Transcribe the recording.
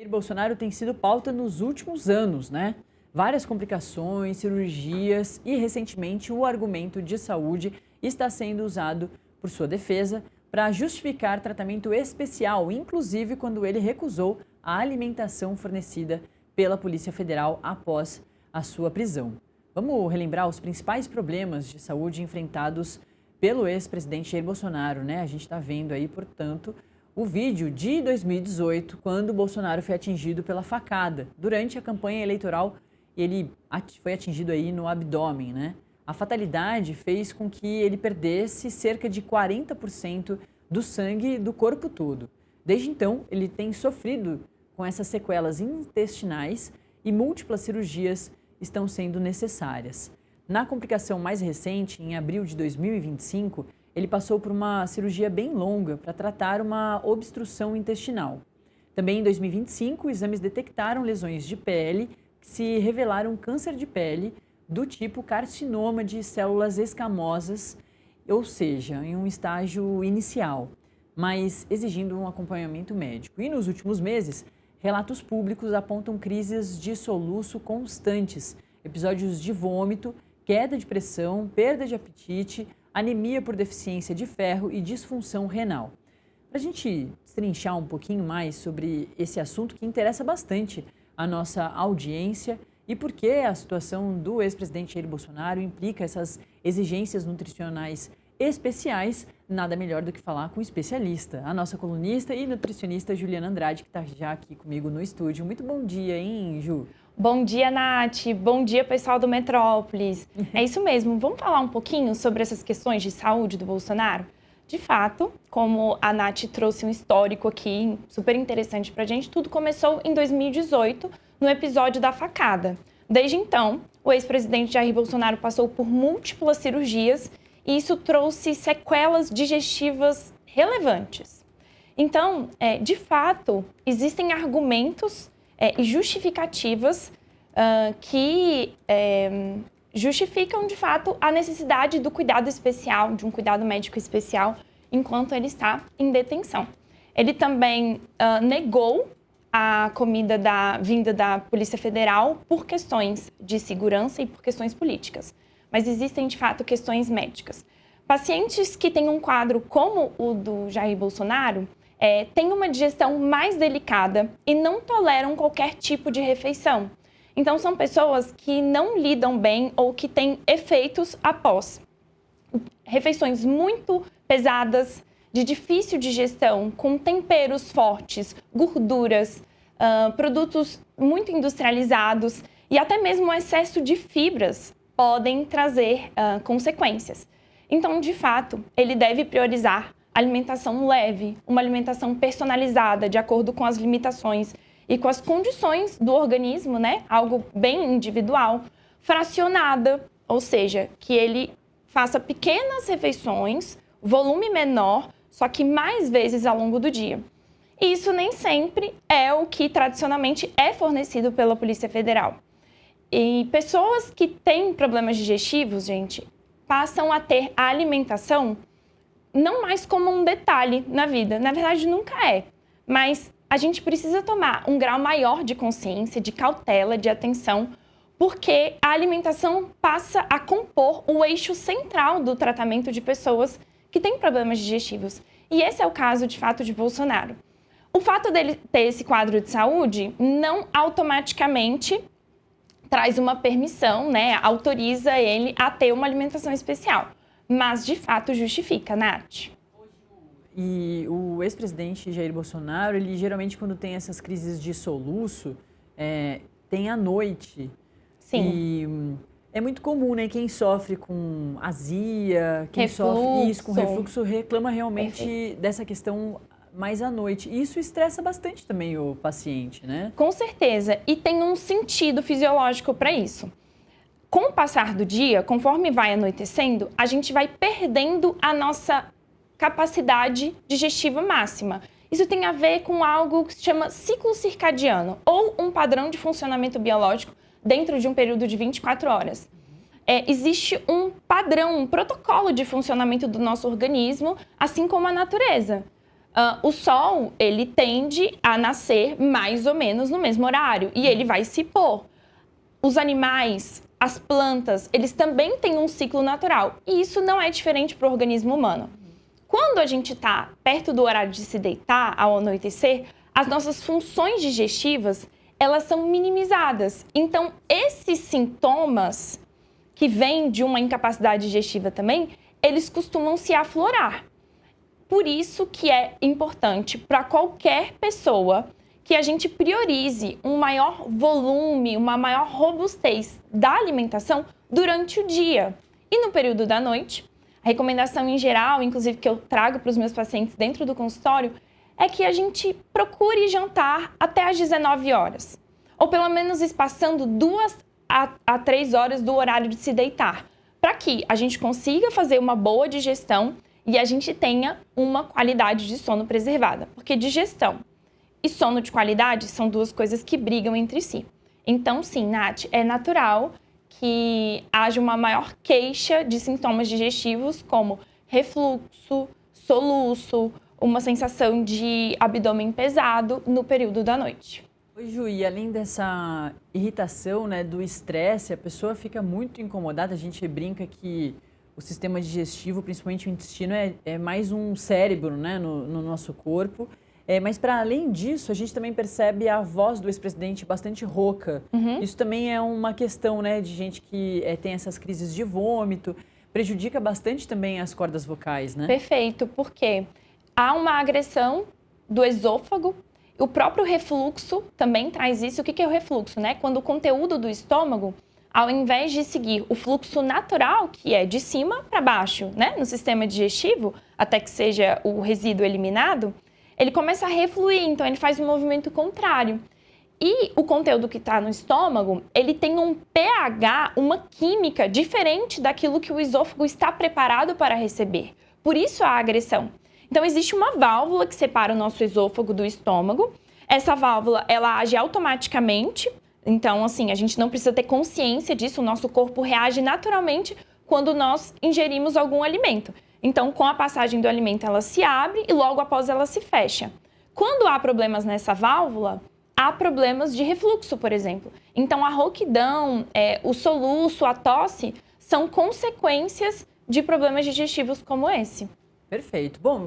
Bolsonaro tem sido pauta nos últimos anos, né? Várias complicações, cirurgias e, recentemente, o argumento de saúde está sendo usado por sua defesa para justificar tratamento especial, inclusive quando ele recusou a alimentação fornecida pela Polícia Federal após a sua prisão. Vamos relembrar os principais problemas de saúde enfrentados pelo ex-presidente Jair Bolsonaro, né? A gente está vendo aí, portanto, o vídeo de 2018, quando Bolsonaro foi atingido pela facada. Durante a campanha eleitoral, ele foi atingido aí no abdômen, né? A fatalidade fez com que ele perdesse cerca de 40% do sangue do corpo todo. Desde então, ele tem sofrido com essas sequelas intestinais e múltiplas cirurgias estão sendo necessárias. Na complicação mais recente, em abril de 2025, ele passou por uma cirurgia bem longa para tratar uma obstrução intestinal. Também em 2025, exames detectaram lesões de pele que se revelaram câncer de pele do tipo carcinoma de células escamosas, ou seja, em um estágio inicial, mas exigindo um acompanhamento médico. E nos últimos meses, relatos públicos apontam crises de soluço constantes, episódios de vômito, queda de pressão, perda de apetite, anemia por deficiência de ferro e disfunção renal. Para a gente destrinchar um pouquinho mais sobre esse assunto que interessa bastante a nossa audiência e por que a situação do ex-presidente Jair Bolsonaro implica essas exigências nutricionais especiais, nada melhor do que falar com um especialista, a nossa colunista e nutricionista Juliana Andrade, que está já aqui comigo no estúdio. Muito bom dia, hein, Ju? Bom dia, Nath. Bom dia, pessoal do Metrópolis. É isso mesmo. Vamos falar um pouquinho sobre essas questões de saúde do Bolsonaro? De fato, como a Nath trouxe um histórico aqui super interessante pra gente, tudo começou em 2018, no episódio da facada. Desde então, o ex-presidente Jair Bolsonaro passou por múltiplas cirurgias e isso trouxe sequelas digestivas relevantes. Então, de fato, existem argumentos e justificativas que justificam, de fato, a necessidade do cuidado especial, de um cuidado médico especial, enquanto ele está em detenção. Ele também negou a comida vinda da Polícia Federal por questões de segurança e por questões políticas. Mas existem, de fato, questões médicas. Pacientes que têm um quadro como o do Jair Bolsonaro têm uma digestão mais delicada e não toleram qualquer tipo de refeição. Então, são pessoas que não lidam bem ou que têm efeitos após refeições muito pesadas, de difícil digestão, com temperos fortes, gorduras, produtos muito industrializados e até mesmo o excesso de fibras podem trazer consequências. Então, de fato, ele deve priorizar alimentação leve, uma alimentação personalizada, de acordo com as limitações e com as condições do organismo, né? Algo bem individual, fracionada, ou seja, que ele faça pequenas refeições, volume menor, só que mais vezes ao longo do dia. E isso nem sempre é o que tradicionalmente é fornecido pela Polícia Federal. E pessoas que têm problemas digestivos, gente, passam a ter a alimentação não mais como um detalhe na vida. Na verdade, nunca é. Mas a gente precisa tomar um grau maior de consciência, de cautela, de atenção, porque a alimentação passa a compor o eixo central do tratamento de pessoas que têm problemas digestivos. E esse é o caso, de fato, de Bolsonaro. O fato dele ter esse quadro de saúde não automaticamente traz uma permissão, né? Autoriza ele a ter uma alimentação especial. Mas, de fato, justifica, Nath. E o ex-presidente Jair Bolsonaro, ele geralmente, quando tem essas crises de soluço, tem à noite. Sim. E é muito comum, né? Quem sofre com azia, quem refluxo. Sofre isso, com refluxo, reclama realmente dessa questão mais à noite. E isso estressa bastante também o paciente, né? Com certeza. E tem um sentido fisiológico para isso. Com o passar do dia, conforme vai anoitecendo, a gente vai perdendo a nossa capacidade digestiva máxima. Isso tem a ver com algo que se chama ciclo circadiano, ou um padrão de funcionamento biológico dentro de um período de 24 horas. Existe um padrão, um protocolo de funcionamento do nosso organismo, assim como a natureza. O Sol, ele tende a nascer mais ou menos no mesmo horário e ele vai se pôr. Os animais, as plantas, eles também têm um ciclo natural e isso não é diferente para o organismo humano. Quando a gente está perto do horário de se deitar, ao anoitecer, as nossas funções digestivas, elas são minimizadas. Então, esses sintomas que vêm de uma incapacidade digestiva também, eles costumam se aflorar. Por isso que é importante para qualquer pessoa que a gente priorize um maior volume, uma maior robustez da alimentação durante o dia. E no período da noite, a recomendação em geral, inclusive que eu trago para os meus pacientes dentro do consultório, é que a gente procure jantar até às 19 horas. Ou pelo menos espaçando 2 a 3 horas do horário de se deitar. Para que a gente consiga fazer uma boa digestão e a gente tenha uma qualidade de sono preservada. Porque digestão e sono de qualidade são duas coisas que brigam entre si. Então, sim, Nath, é natural que haja uma maior queixa de sintomas digestivos como refluxo, soluço, uma sensação de abdômen pesado no período da noite. Oi, Ju, e além dessa irritação, né, do estresse, a pessoa fica muito incomodada. A gente brinca que o sistema digestivo, principalmente o intestino, é mais um cérebro, né, no nosso corpo. Mas, para além disso, a gente também percebe a voz do ex-presidente bastante rouca. Isso também é uma questão, né, de gente que tem essas crises de vômito. Prejudica bastante também as cordas vocais, né? Perfeito, porque há uma agressão do esôfago. O próprio refluxo também traz isso. O que é o refluxo, né? Quando o conteúdo do estômago, ao invés de seguir o fluxo natural, que é de cima para baixo, né, no sistema digestivo, até que seja o resíduo eliminado, ele começa a refluir, então ele faz um movimento contrário. E o conteúdo que está no estômago, ele tem um pH, uma química diferente daquilo que o esôfago está preparado para receber. Por isso a agressão. Então existe uma válvula que separa o nosso esôfago do estômago. Essa válvula, ela age automaticamente. Então, assim, a gente não precisa ter consciência disso. O nosso corpo reage naturalmente quando nós ingerimos algum alimento. Então, com a passagem do alimento, ela se abre e logo após ela se fecha. Quando há problemas nessa válvula, há problemas de refluxo, por exemplo. Então, a rouquidão, o soluço, a tosse, são consequências de problemas digestivos como esse. Perfeito. Bom,